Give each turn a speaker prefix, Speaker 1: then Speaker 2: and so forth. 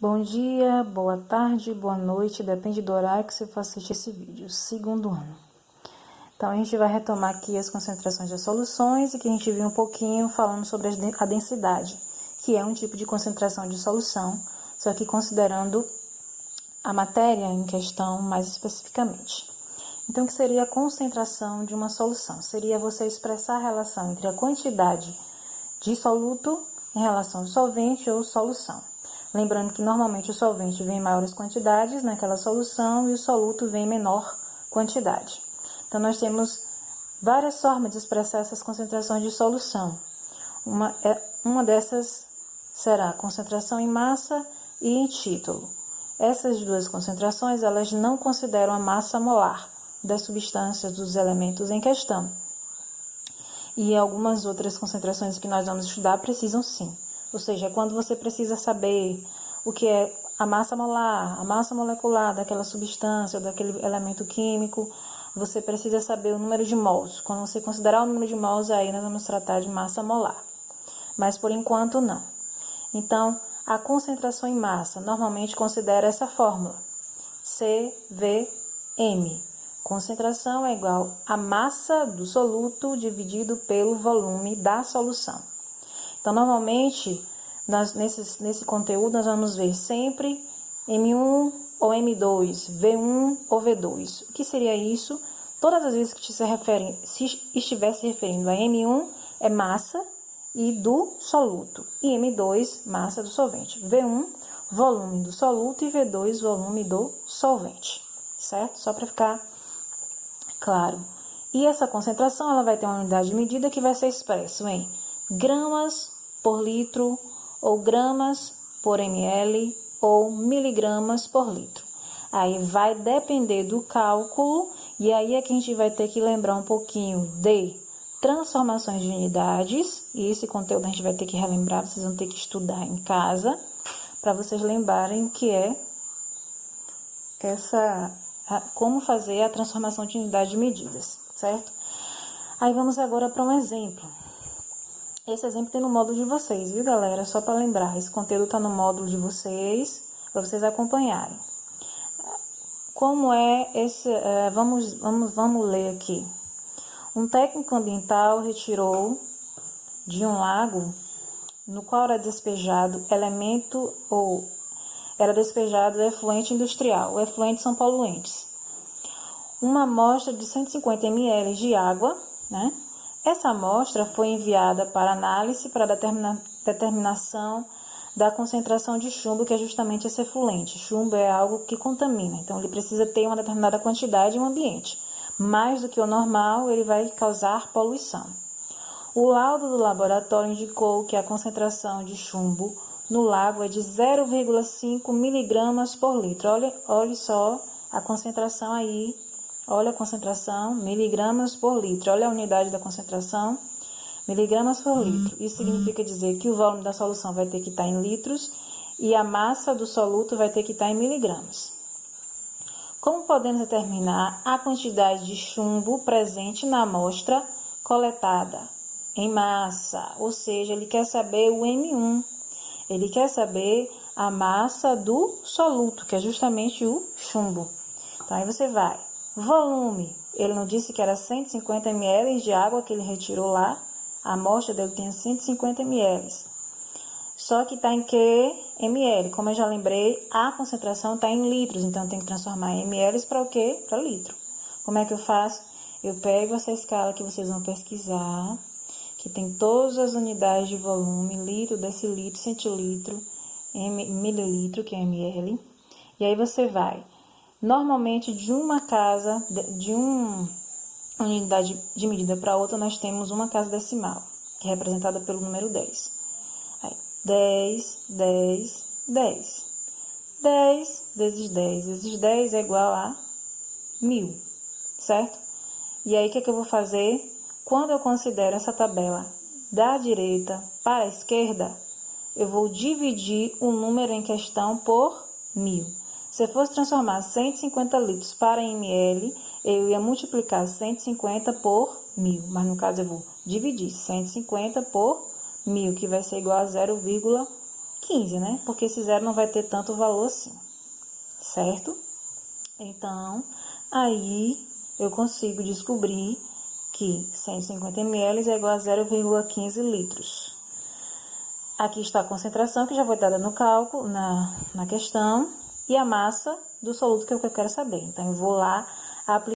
Speaker 1: Bom dia, boa tarde, boa noite, depende do horário que você for assistir esse vídeo, segundo ano. Então, a gente vai retomar aqui as concentrações das soluções e que a gente viu um pouquinho falando sobre a densidade, que é um tipo de concentração de solução, só que considerando a matéria em questão mais especificamente. Então, o que seria a concentração de uma solução? Seria você expressar a relação entre a quantidade de soluto em relação ao solvente ou solução. Lembrando que normalmente o solvente vem em maiores quantidades naquela solução e o soluto vem em menor quantidade. Então, nós temos várias formas de expressar essas concentrações de solução. Uma dessas será a concentração em massa e em título. Essas duas concentrações, elas não consideram a massa molar das substâncias, dos elementos em questão. E algumas outras concentrações que nós vamos estudar precisam sim. Ou seja, quando você precisa saber o que é a massa molar, a massa molecular daquela substância ou daquele elemento químico, você precisa saber o número de mols. Quando você considerar o número de mols, aí nós vamos tratar de massa molar. Mas por enquanto não. Então, a concentração em massa normalmente considera essa fórmula: CVM. Concentração é igual a massa do soluto dividido pelo volume da solução. Então, normalmente, nesse conteúdo, nós vamos ver sempre M1 ou M2, V1 ou V2. O que seria isso? Todas as vezes que se estiver se referindo a M1, é massa e do soluto. E M2, massa do solvente. V1, volume do soluto, e V2, volume do solvente. Certo? Só para ficar claro. E essa concentração, ela vai ter uma unidade de medida que vai ser expresso em gramas por litro, ou gramas por ml, ou miligramas por litro. Aí vai depender do cálculo, e aí é que a gente vai ter que lembrar um pouquinho de transformações de unidades, e esse conteúdo a gente vai ter que relembrar, vocês vão ter que estudar em casa, para vocês lembrarem o que é como fazer a transformação de unidade de medidas, certo? Aí vamos agora para um exemplo. Esse exemplo tem no módulo de vocês, viu, galera? Só para lembrar, esse conteúdo está no módulo de vocês, para vocês acompanharem. Como é esse... Vamos ler aqui. Um técnico ambiental retirou de um lago no qual era despejado efluente industrial. O efluente são poluentes. Uma amostra de 150 ml de água, né? Essa amostra foi enviada para análise para determinação da concentração de chumbo, que é justamente esse efluente. Chumbo é algo que contamina, então ele precisa ter uma determinada quantidade em um ambiente. Mais do que o normal, ele vai causar poluição. O laudo do laboratório indicou que a concentração de chumbo no lago é de 0,5 miligramas por litro. Olha só a concentração aí. Olha a concentração, miligramas por litro. Olha a unidade da concentração, miligramas por litro. Isso significa dizer que o volume da solução vai ter que estar em litros e a massa do soluto vai ter que estar em miligramas. Como podemos determinar a quantidade de chumbo presente na amostra coletada em massa? Ou seja, ele quer saber o M1. Ele quer saber a massa do soluto, que é justamente o chumbo. Então, aí você vai. Volume, ele não disse que era 150 ml de água que ele retirou lá. A amostra dele tem 150 ml. Só que está em que ml? Como eu já lembrei, a concentração está em litros. Então, tem que transformar em ml para o quê? Para litro. Como é que eu faço? Eu pego essa escala que vocês vão pesquisar, que tem todas as unidades de volume, litro, decilitro, centilitro, mililitro, que é ml. E aí você vai... Normalmente, de uma casa, de uma unidade de medida para outra, nós temos uma casa decimal, que é representada pelo número 10. Aí, 10, 10, 10. 10 vezes 10 é igual a 1000, certo? E aí, o que é que eu vou fazer? Quando eu considero essa tabela da direita para a esquerda, eu vou dividir o número em questão por 1000. Se eu fosse transformar 150 litros para ml, eu ia multiplicar 150 por 1000. Mas, no caso, eu vou dividir 150 por 1000, que vai ser igual a 0,1. 15, né? Porque esse zero não vai ter tanto valor assim, certo? Então, aí eu consigo descobrir que 150 ml é igual a 0,15 litros. Aqui está a concentração, que já foi dada no cálculo, na questão, e a massa do soluto que eu quero saber. Então, eu vou lá aplicar